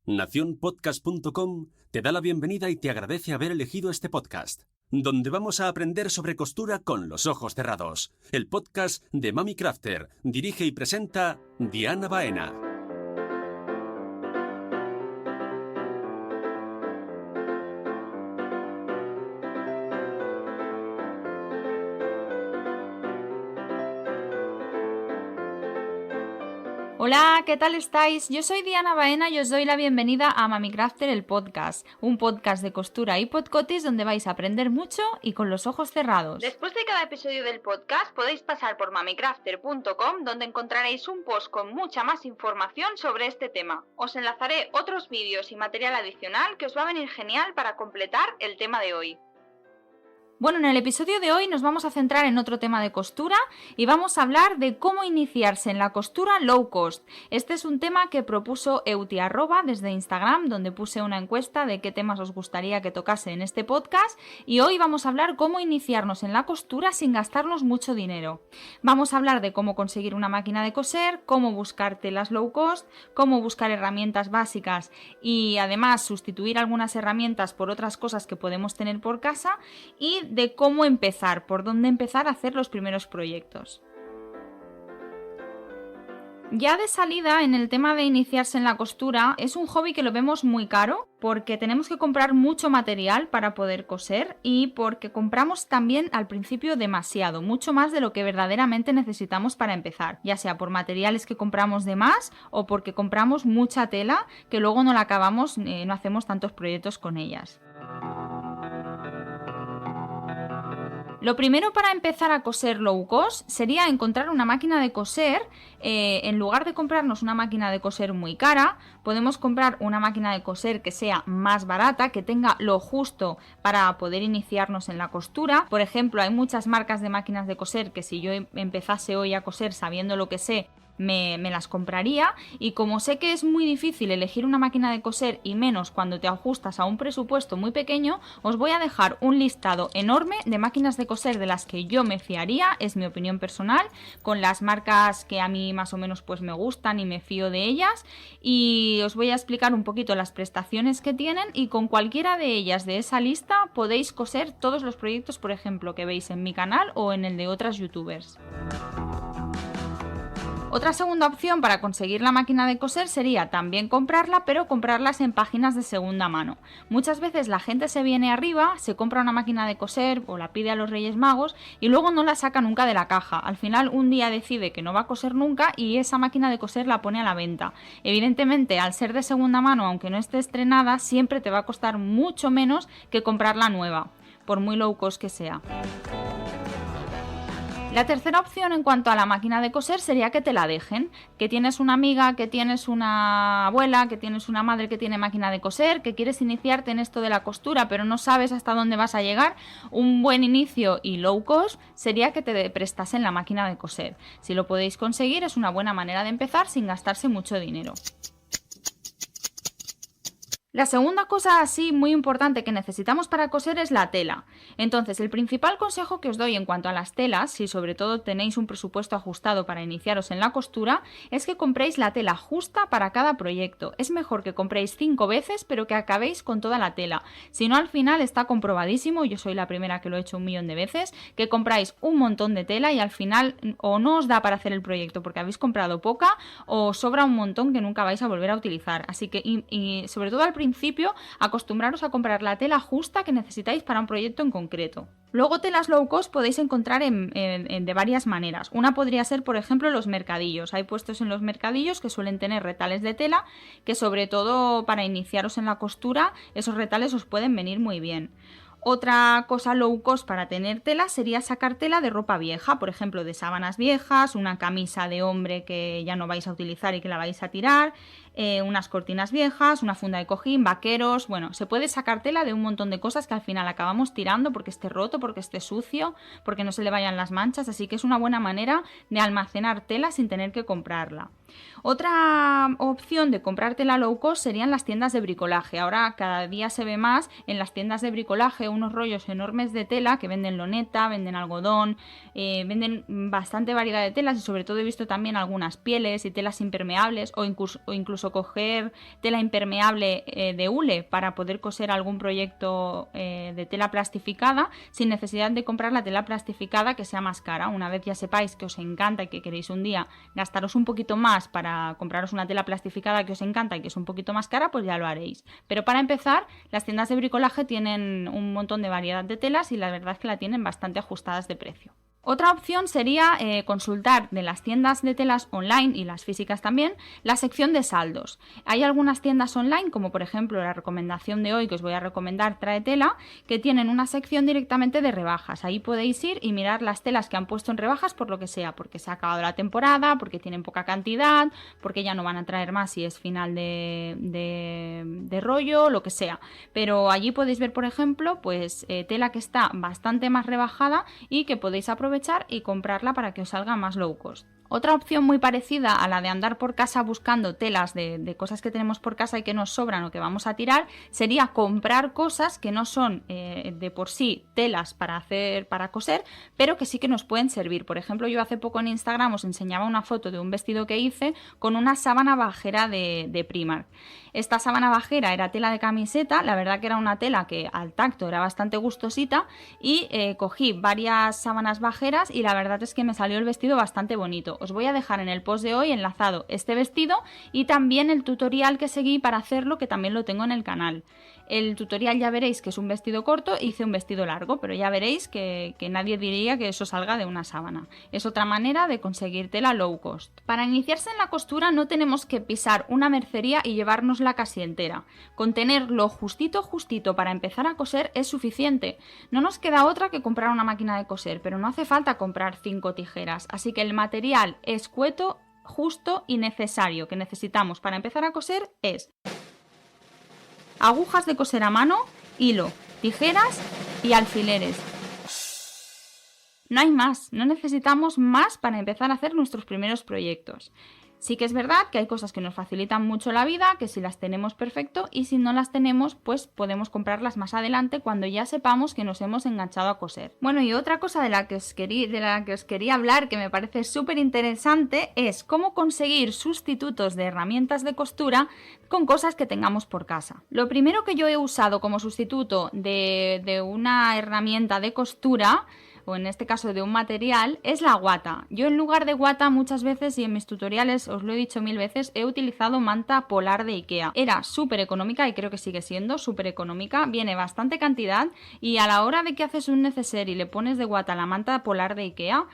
Nacionpodcast.com te da la bienvenida y te agradece haber elegido este podcast, donde vamos a aprender sobre costura con los ojos cerrados. El podcast de Mami Crafter. Dirige y presenta Diana Baena. Hola, ¿qué tal estáis? Yo soy Diana Baena y os doy la bienvenida a Mami Crafter, el podcast, un podcast de costura y podcotis donde vais a aprender mucho y con los ojos cerrados. Después de cada episodio del podcast podéis pasar por mamicrafter.com, donde encontraréis un post con mucha más información sobre este tema. Os enlazaré otros vídeos y material adicional que os va a venir genial para completar el tema de hoy. Bueno, en el episodio de hoy nos vamos a centrar en otro tema de costura y vamos a hablar de cómo iniciarse en la costura low cost. Este es un tema que propuso Euti @ desde Instagram, donde puse una encuesta de qué temas os gustaría que tocase en este podcast, y hoy vamos a hablar cómo iniciarnos en la costura sin gastarnos mucho dinero. Vamos a hablar de cómo conseguir una máquina de coser, cómo buscar telas low cost, cómo buscar herramientas básicas y además sustituir algunas herramientas por otras cosas que podemos tener por casa, y de cómo empezar, por dónde empezar a hacer los primeros proyectos. Ya de salida, en el tema de iniciarse en la costura, es un hobby que lo vemos muy caro porque tenemos que comprar mucho material para poder coser y porque compramos también al principio demasiado, mucho más de lo que verdaderamente necesitamos para empezar, ya sea por materiales que compramos de más o porque compramos mucha tela que luego no la acabamos, no hacemos tantos proyectos con ellas. Lo primero para empezar a coser low cost sería encontrar una máquina de coser. En lugar de comprarnos una máquina de coser muy cara, podemos comprar una máquina de coser que sea más barata, que tenga lo justo para poder iniciarnos en la costura. Por ejemplo, hay muchas marcas de máquinas de coser que si yo empezase hoy a coser sabiendo lo que sé, me las compraría, y como sé que es muy difícil elegir una máquina de coser y menos cuando te ajustas a un presupuesto muy pequeño, os voy a dejar un listado enorme de máquinas de coser de las que yo me fiaría, es mi opinión personal, con las marcas que a mí más o menos pues me gustan y me fío de ellas, y os voy a explicar un poquito las prestaciones que tienen, y con cualquiera de ellas de esa lista podéis coser todos los proyectos, por ejemplo, que veis en mi canal o en el de otras youtubers. Otra segunda opción para conseguir la máquina de coser sería también comprarla, pero comprarlas en páginas de segunda mano. Muchas veces la gente se viene arriba, se compra una máquina de coser o la pide a los Reyes Magos y luego no la saca nunca de la caja. Al final un día decide que no va a coser nunca y esa máquina de coser la pone a la venta. Evidentemente, al ser de segunda mano, aunque no esté estrenada, siempre te va a costar mucho menos que comprarla nueva, por muy low cost que sea. La tercera opción en cuanto a la máquina de coser sería que te la dejen, que tienes una amiga, que tienes una abuela, que tienes una madre que tiene máquina de coser, que quieres iniciarte en esto de la costura pero no sabes hasta dónde vas a llegar. Un buen inicio y low cost sería que te prestasen la máquina de coser. Si lo podéis conseguir, es una buena manera de empezar sin gastarse mucho dinero. La segunda cosa así muy importante que necesitamos para coser es la tela. Entonces, el principal consejo que os doy en cuanto a las telas, si sobre todo tenéis un presupuesto ajustado para iniciaros en la costura, es que compréis la tela justa para cada proyecto. Es mejor que compréis 5 veces, pero que acabéis con toda la tela. Si no, al final está comprobadísimo, yo soy la primera que lo he hecho 1.000.000 de veces, que compráis un montón de tela y al final o no os da para hacer el proyecto porque habéis comprado poca, o os sobra un montón que nunca vais a volver a utilizar. Así que, y sobre todo al principio, acostumbraros a comprar la tela justa que necesitáis para un proyecto en concreto. Luego, telas low cost podéis encontrar de varias maneras. Una podría ser, por ejemplo, los mercadillos. Hay puestos en los mercadillos que suelen tener retales de tela que, sobre todo para iniciaros en la costura, esos retales os pueden venir muy bien. Otra cosa low cost para tener tela sería sacar tela de ropa vieja, por ejemplo de sábanas viejas, una camisa de hombre que ya no vais a utilizar y que la vais a tirar, unas cortinas viejas, una funda de cojín, vaqueros. Bueno, se puede sacar tela de un montón de cosas que al final acabamos tirando porque esté roto, porque esté sucio, porque no se le vayan las manchas, así que es una buena manera de almacenar tela sin tener que comprarla. Otra opción de comprar tela low cost serían las tiendas de bricolaje. Ahora cada día se ve más en las tiendas de bricolaje unos rollos enormes de tela que venden loneta, venden algodón, venden bastante variedad de telas y sobre todo he visto también algunas pieles y telas impermeables o incluso incluso coger tela impermeable de hule para poder coser algún proyecto de tela plastificada sin necesidad de comprar la tela plastificada que sea más cara. Una vez ya sepáis que os encanta y que queréis un día gastaros un poquito más para compraros una tela plastificada que os encanta y que es un poquito más cara, pues ya lo haréis. Pero para empezar, las tiendas de bricolaje tienen un montón de variedad de telas y la verdad es que la tienen bastante ajustadas de precio. Otra opción sería consultar de las tiendas de telas online y las físicas también la sección de saldos. Hay algunas tiendas online, como por ejemplo la recomendación de hoy que os voy a recomendar, Trae Tela, que tienen una sección directamente de rebajas. Ahí podéis ir y mirar las telas que han puesto en rebajas por lo que sea, porque se ha acabado la temporada, porque tienen poca cantidad, porque ya no van a traer más si es final de rollo, lo que sea. Pero allí podéis ver, por ejemplo, pues tela que está bastante más rebajada y que podéis aprovechar y comprarla para que os salga más low cost. Otra opción muy parecida a la de andar por casa buscando telas de cosas que tenemos por casa y que nos sobran o que vamos a tirar sería comprar cosas que no son de por sí telas para coser, pero que sí que nos pueden servir. Por ejemplo, yo hace poco en Instagram os enseñaba una foto de un vestido que hice con una sábana bajera de Primark. Esta sábana bajera era tela de camiseta, la verdad que era una tela que al tacto era bastante gustosita y cogí varias sábanas bajeras y la verdad es que me salió el vestido bastante bonito. Os voy a dejar en el post de hoy enlazado este vestido y también el tutorial que seguí para hacerlo, que también lo tengo en el canal. El tutorial ya veréis que es un vestido corto, hice un vestido largo, pero ya veréis que nadie diría que eso salga de una sábana. Es otra manera de conseguir tela low cost. Para iniciarse en la costura no tenemos que pisar una mercería y llevárnosla casi entera. Con tener lo justito para empezar a coser es suficiente. No nos queda otra que comprar una máquina de coser, pero no hace falta comprar 5 tijeras, así que el material escueto, justo y necesario que necesitamos para empezar a coser es agujas de coser a mano, hilo, tijeras y alfileres. No hay más, no necesitamos más para empezar a hacer nuestros primeros proyectos. Sí que es verdad que hay cosas que nos facilitan mucho la vida, que si las tenemos perfecto y si no las tenemos pues podemos comprarlas más adelante cuando ya sepamos que nos hemos enganchado a coser. Bueno, y otra cosa de la que os quería hablar que me parece súper interesante es cómo conseguir sustitutos de herramientas de costura con cosas que tengamos por casa. Lo primero que yo he usado como sustituto de una herramienta de costura, o en este caso de un material, es la guata. Yo en lugar de guata muchas veces, y en mis tutoriales os lo he dicho 1000 veces, he utilizado manta polar de Ikea. Era súper económica y creo que sigue siendo súper económica, viene bastante cantidad y a la hora de que haces un neceser y le pones de guata la manta polar de Ikea,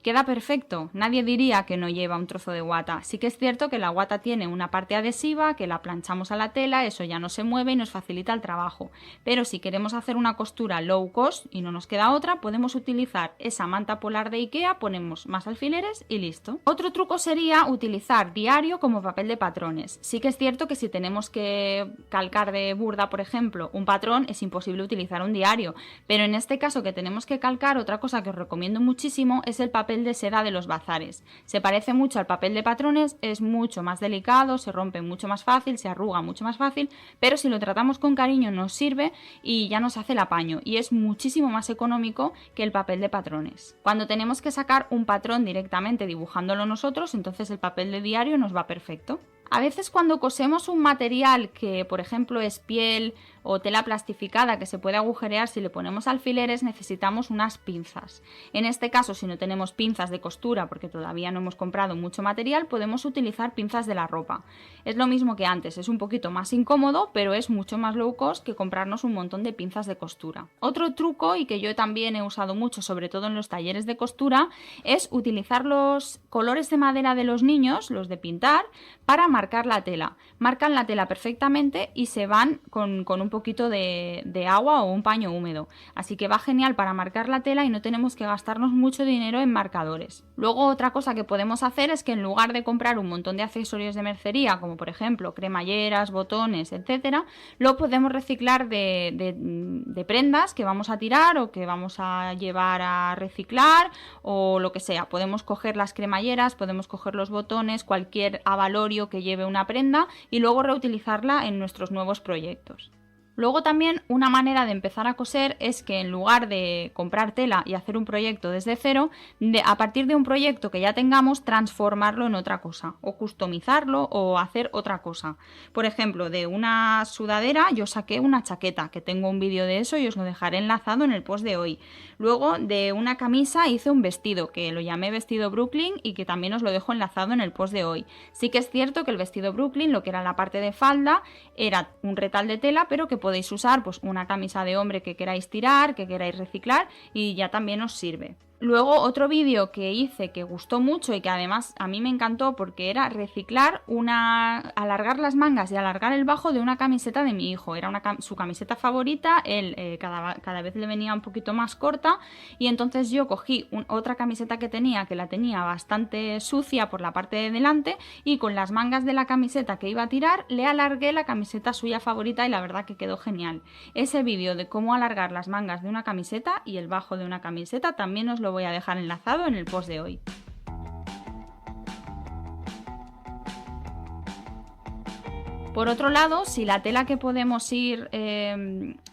queda perfecto, nadie diría que no lleva un trozo de guata. Sí que es cierto que la guata tiene una parte adhesiva, que la planchamos a la tela, eso ya no se mueve y nos facilita el trabajo. Pero si queremos hacer una costura low cost y no nos queda otra, podemos utilizar esa manta polar de Ikea, ponemos más alfileres y listo. Otro truco sería utilizar diario como papel de patrones. Sí que es cierto que si tenemos que calcar de burda, por ejemplo, un patrón, es imposible utilizar un diario. Pero en este caso que tenemos que calcar, otra cosa que os recomiendo muchísimo es el papel de seda de los bazares. Se parece mucho al papel de patrones, es mucho más delicado, se rompe mucho más fácil, se arruga mucho más fácil, pero si lo tratamos con cariño nos sirve y ya nos hace el apaño y es muchísimo más económico que el papel de patrones. Cuando tenemos que sacar un patrón directamente dibujándolo nosotros, entonces el papel de diario nos va perfecto. A veces cuando cosemos un material que por ejemplo es piel o tela plastificada que se puede agujerear, si le ponemos alfileres necesitamos unas pinzas. En este caso, si no tenemos pinzas de costura porque todavía no hemos comprado mucho material, podemos utilizar pinzas de la ropa. Es lo mismo que antes, es un poquito más incómodo, pero es mucho más low cost que comprarnos un montón de pinzas de costura. Otro truco, y que yo también he usado mucho, sobre todo en los talleres de costura, es utilizar los colores de madera de los niños, los de pintar, para marcar la tela. Marcan la tela perfectamente y se van con un poquito de agua o un paño húmedo. Así que va genial para marcar la tela y no tenemos que gastarnos mucho dinero en marcadores. Luego otra cosa que podemos hacer es que en lugar de comprar un montón de accesorios de mercería, como por ejemplo cremalleras, botones, etcétera, lo podemos reciclar de prendas que vamos a tirar o que vamos a llevar a reciclar o lo que sea. Podemos coger las cremalleras, podemos coger los botones, cualquier avalorio que lleve una prenda y luego reutilizarla en nuestros nuevos proyectos. Luego también una manera de empezar a coser es que en lugar de comprar tela y hacer un proyecto desde cero, a partir de un proyecto que ya tengamos, transformarlo en otra cosa, o customizarlo o hacer otra cosa. Por ejemplo, de una sudadera yo saqué una chaqueta, que tengo un vídeo de eso y os lo dejaré enlazado en el post de hoy. Luego de una camisa hice un vestido, que lo llamé vestido Brooklyn y que también os lo dejo enlazado en el post de hoy. Sí que es cierto que el vestido Brooklyn, lo que era la parte de falda, era un retal de tela, pero que podéis usar pues una camisa de hombre que queráis tirar, que queráis reciclar y ya también os sirve. Luego otro vídeo que hice que gustó mucho y que además a mí me encantó porque era reciclar alargar las mangas y alargar el bajo de una camiseta de mi hijo. Era su camiseta favorita, él cada vez le venía un poquito más corta y entonces yo cogí otra camiseta que la tenía bastante sucia por la parte de delante y con las mangas de la camiseta que iba a tirar le alargué la camiseta suya favorita y la verdad que quedó genial. Ese vídeo de cómo alargar las mangas de una camiseta y el bajo de una camiseta también os lo voy a dejar enlazado en el post de hoy. Por otro lado, si la tela que podemos ir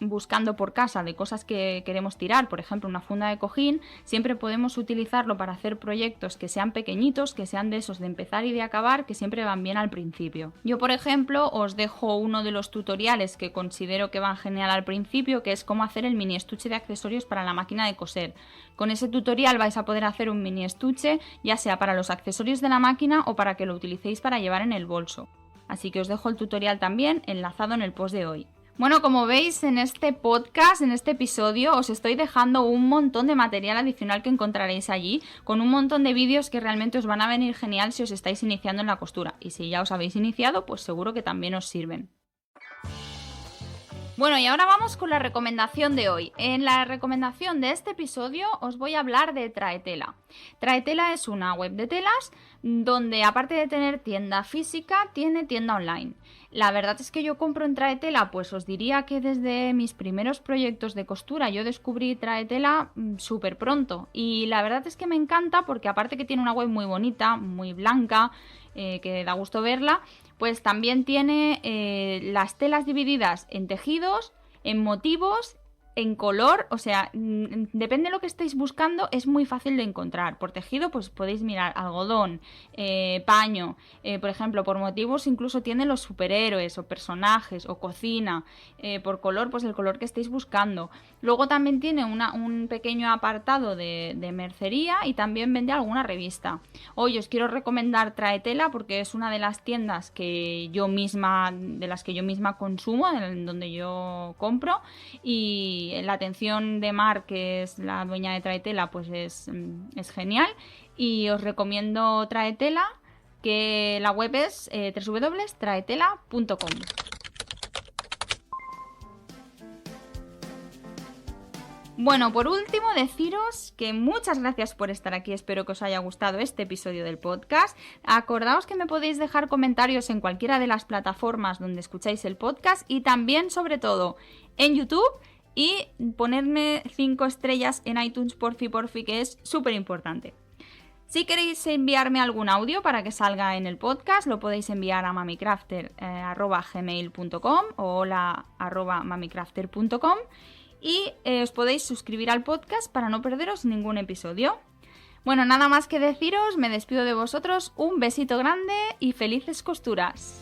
buscando por casa de cosas que queremos tirar, por ejemplo una funda de cojín, siempre podemos utilizarlo para hacer proyectos que sean pequeñitos, que sean de esos de empezar y de acabar, que siempre van bien al principio. Yo, por ejemplo, os dejo uno de los tutoriales que considero que van genial al principio, que es cómo hacer el mini estuche de accesorios para la máquina de coser. Con ese tutorial vais a poder hacer un mini estuche, ya sea para los accesorios de la máquina o para que lo utilicéis para llevar en el bolso. Así que os dejo el tutorial también enlazado en el post de hoy. Bueno, como veis en este podcast, en este episodio, os estoy dejando un montón de material adicional que encontraréis allí, con un montón de vídeos que realmente os van a venir genial si os estáis iniciando en la costura. Y si ya os habéis iniciado, pues seguro que también os sirven. Bueno, y ahora vamos con la recomendación de hoy. En la recomendación de este episodio os voy a hablar de Traetela. Traetela es una web de telas donde, aparte de tener tienda física, tiene tienda online. La verdad es que yo compro en Traetela, pues os diría que desde mis primeros proyectos de costura yo descubrí Traetela súper pronto. Y la verdad es que me encanta porque aparte que tiene una web muy bonita, muy blanca, que da gusto verla, pues también tiene las telas divididas en tejidos, en motivos, en color, o sea, depende de lo que estéis buscando, es muy fácil de encontrar. Por tejido, pues podéis mirar algodón, paño, por ejemplo, por motivos incluso tiene los superhéroes o personajes o cocina, por color, pues el color que estéis buscando. Luego también tiene un pequeño apartado de mercería y también vende alguna revista. Hoy os quiero recomendar Traetela porque es una de las tiendas de las que yo misma consumo, en donde yo compro, y la atención de Mar, que es la dueña de Traetela, pues es genial y os recomiendo Traetela, que la web es www.traetela.com. Bueno, por último deciros que muchas gracias por estar aquí, espero que os haya gustado este episodio del podcast. Acordaos que me podéis dejar comentarios en cualquiera de las plataformas donde escucháis el podcast y también, sobre todo, en YouTube, y ponerme 5 estrellas en iTunes porfi, que es súper importante. Si queréis enviarme algún audio para que salga en el podcast, lo podéis enviar a mamicrafter@gmail.com o hola@mamicrafter.com y os podéis suscribir al podcast para no perderos ningún episodio. Bueno, nada más que deciros, me despido de vosotros, un besito grande y felices costuras.